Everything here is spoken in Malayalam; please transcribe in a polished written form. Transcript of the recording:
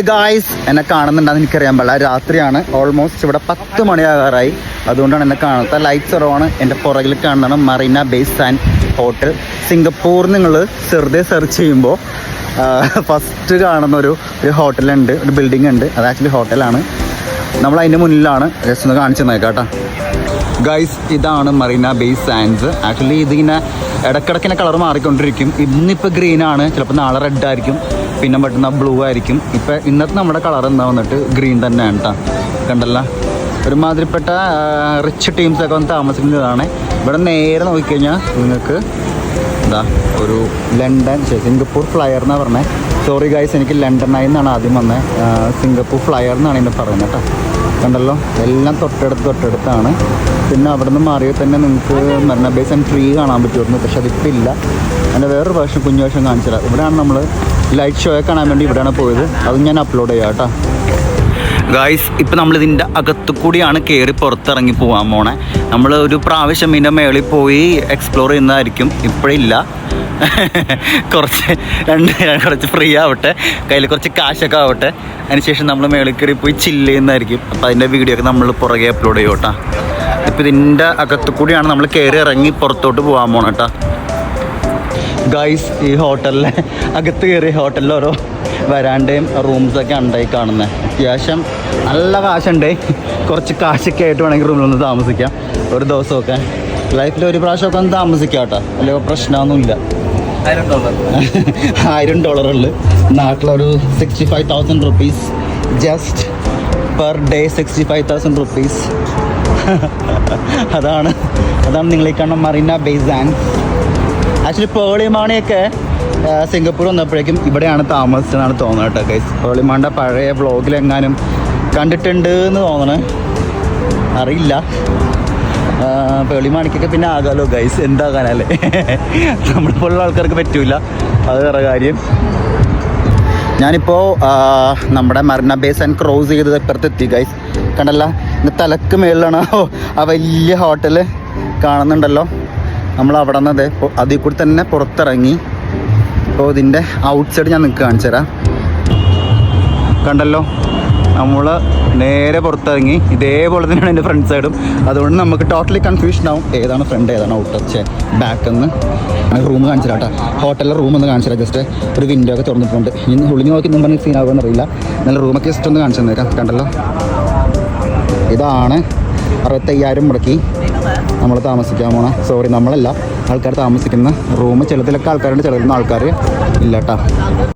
ഗായ്സ്, എന്നെ കാണുന്നുണ്ടെന്ന് എനിക്കറിയാൻ പാടില്ല. രാത്രിയാണ്, ഓൾമോസ്റ്റ് ഇവിടെ 10 മണിയാകാറായി. അതുകൊണ്ടാണ് എന്നെ കാണാത്ത. ലൈറ്റ്സ് കുറവാണ്. എൻ്റെ പുറകിൽ കാണുന്നതാണ് Marina Bay sand hotel. Singapore നിങ്ങൾ വെറുതെ സെർച്ച് ചെയ്യുമ്പോൾ ഫസ്റ്റ് കാണുന്ന ഒരു ഹോട്ടലുണ്ട്, ഒരു ബിൽഡിംഗ് ഉണ്ട്. അത് ആക്ച്വലി ഹോട്ടലാണ്. നമ്മൾ അതിൻ്റെ മുന്നിലാണ്. ജസ്റ്റ് ഒന്ന് കാണിച്ചു തന്നേക്കാം കേട്ടോ. ഗൈസ്, ഇതാണ് മറീന ബേ സാൻഡ്സ്. ആക്ച്വലി ഇതിങ്ങനെ ഇടയ്ക്കിടയ്ക്കിനെ കളർ മാറിക്കൊണ്ടിരിക്കും. ഇന്നിപ്പോൾ ഗ്രീനാണ്, ചിലപ്പോൾ നാളെ റെഡ് ആയിരിക്കും, പിന്നെ പെട്ടെന്ന് ബ്ലൂ ആയിരിക്കും. ഇന്നത്തെ നമ്മുടെ കളർ എന്താ വന്നിട്ട് ഗ്രീൻ തന്നെയാണ് കേട്ടോ. കണ്ടല്ല, ഒരുമാതിരിപ്പെട്ട റിച്ച് ടീംസൊക്കെ വന്ന് താമസിക്കുന്നതാണ്. ഇവിടെ നേരെ നോക്കിക്കഴിഞ്ഞാൽ നിങ്ങൾക്ക് എന്താ ഒരു ലണ്ടൻ, സിംഗപ്പൂർ ഫ്ലയർ എന്നാണ് പറഞ്ഞത്. സോറി ഗൈസ്, എനിക്ക് ലണ്ടനായി എന്നാണ് ആദ്യം വന്നത്. സിംഗപ്പൂർ ഫ്ലയർ എന്നാണ് എന്നെ പറയുന്നത് കേട്ടോ. കണ്ടല്ലോ, എല്ലാം തൊട്ടടുത്താണ്. പിന്നെ അവിടെ നിന്ന് മാറിയാൽ തന്നെ നിങ്ങൾക്ക് മറീന ബേ സാൻഡ് ട്രീ കാണാൻ പറ്റുമായിരുന്നു, പക്ഷെ അതിപ്പോൾ ഇല്ല. അതിൻ്റെ വേറൊരു വേഷം, കുഞ്ഞു വേഷം കാണിച്ചില്ല. ഇവിടെയാണ് നമ്മൾ ലൈറ്റ് ഷോയെ കാണാൻ വേണ്ടി ഇവിടെയാണ് പോയത്. അതും ഞാൻ അപ്ലോഡ് ചെയ്യാം കേട്ടോ. ഗായ്സ്, ഇപ്പം നമ്മളിതിൻ്റെ അകത്തു കൂടിയാണ് കയറി പുറത്തിറങ്ങി പോകാൻ പോണേ. നമ്മൾ ഒരു പ്രാവശ്യം ഇതിൻ്റെ മേളിൽ പോയി എക്സ്പ്ലോർ ചെയ്യുന്നതായിരിക്കും. ഇപ്പോഴില്ല, കുറച്ച് ഫ്രീ ആവട്ടെ, കയ്യിൽ കുറച്ച് കാശൊക്കെ ആവട്ടെ. അതിനുശേഷം നമ്മൾ മേളിൽ കയറി പോയി ചില്ല് ചെയ്യുന്നതായിരിക്കും. അപ്പോൾ അതിൻ്റെ വീഡിയോ ഒക്കെ നമ്മൾ പുറകെ അപ്ലോഡ് ചെയ്യും കേട്ടോ. ഇപ്പോൾ ഇതിൻ്റെ അകത്തു കൂടിയാണ് നമ്മൾ കയറി ഇറങ്ങി പുറത്തോട്ട് പോകാൻ പോകണം കേട്ടോ. ഗൈസ്, ഈ ഹോട്ടലിലെ അകത്ത് കയറി ഹോട്ടലിൽ ഓരോ വരാണ്ടയും റൂംസൊക്കെ ഉണ്ടായി കാണുന്നത്. അത്യാവശ്യം നല്ല കാശുണ്ട്. കുറച്ച് കാശൊക്കെ ആയിട്ട് വേണമെങ്കിൽ റൂമിലൊന്ന് താമസിക്കാം ഒരു ദിവസമൊക്കെ. ലൈഫിൽ ഒരു പ്രാവശ്യമൊക്കെ ഒന്ന് താമസിക്കാം കേട്ടോ, അല്ലെങ്കിൽ പ്രശ്നമൊന്നുമില്ല. $1000 നാട്ടിലൊരു 65,000 rupees. Just per day 65,000 rupees. അതാണ് നിങ്ങൾ ഈ കാണുന്ന മറീന ബേ സാൻഡ്. ആക്ച്വലി പേളിമാണിയൊക്കെ സിംഗപ്പൂർ വന്നപ്പോഴേക്കും ഇവിടെയാണ് താമസിച്ചതെന്നാണ് തോന്നുന്നത് കേട്ടോ ഗൈസ്. പേളിമാണിൻ്റെ പഴയ വ്ളോഗിലെങ്ങാനും കണ്ടിട്ടുണ്ട് എന്ന് തോന്നണേ, അറിയില്ല. പേളിമാണിക്കൊക്കെ പിന്നെ ആകാലോ ഗൈസ്, എന്താകാനല്ലേ. നമ്മളിപ്പോഴുള്ള ആൾക്കാർക്ക് പറ്റൂല, അത് വേറെ കാര്യം. ഞാനിപ്പോൾ നമ്മുടെ മറീന ബേ സാൻഡ് ക്രോസ് ചെയ്തത് ഇപ്പുറത്തെത്തി ഗൈസ്. കണ്ടല്ല, ഇന്ന് തലക്ക് മേളിലാണ് ആ വലിയ ഹോട്ടൽ കാണുന്നുണ്ടല്ലോ. നമ്മൾ അവിടെ നിന്ന് അതിൽ കൂടി തന്നെ പുറത്തിറങ്ങി. അപ്പോൾ ഇതിൻ്റെ ഔട്ട് സൈഡ് ഞാൻ നിങ്ങൾക്ക് കാണിച്ചു തരാം. കണ്ടല്ലോ, നമ്മൾ നേരെ പുറത്തിറങ്ങി. ഇതേപോലെ തന്നെയാണ് എൻ്റെ ഫ്രണ്ട് സൈഡും. അതുകൊണ്ട് നമുക്ക് ടോട്ടലി കൺഫ്യൂഷൻ ആവും ഏതാണ് ഫ്രണ്ട് ഏതാണ് ഔട്ട് ബാക്കെന്ന്. റൂം കാണിച്ചു തരാം കേട്ടോ. ഹോട്ടലിലെ റൂം ഒന്ന് കാണിച്ചു തരാം. ജസ്റ്റ് ഒരു വിൻഡോ ഒക്കെ തുറന്നിട്ടുണ്ട്. ഇനി ഉള്ളിൽ നോക്കി ഒന്നും പറഞ്ഞ് സീനാകുമെന്ന് അറിയില്ല. നല്ല റൂമൊക്കെ ജസ്റ്റ് ഒന്ന് കാണിച്ചു തന്നേക്കാം. കണ്ടല്ലോ, ഇതാണ് 65,000 മുടക്കി നമ്മൾ താമസിക്കാൻ പോണ. സോറി, നമ്മളല്ല, ആൾക്കാർ താമസിക്കുന്ന റൂം. ചിലതിലൊക്കെ ആൾക്കാരുണ്ട്, ചിലതൊന്നും ആൾക്കാർ ഇല്ല കേട്ടോ.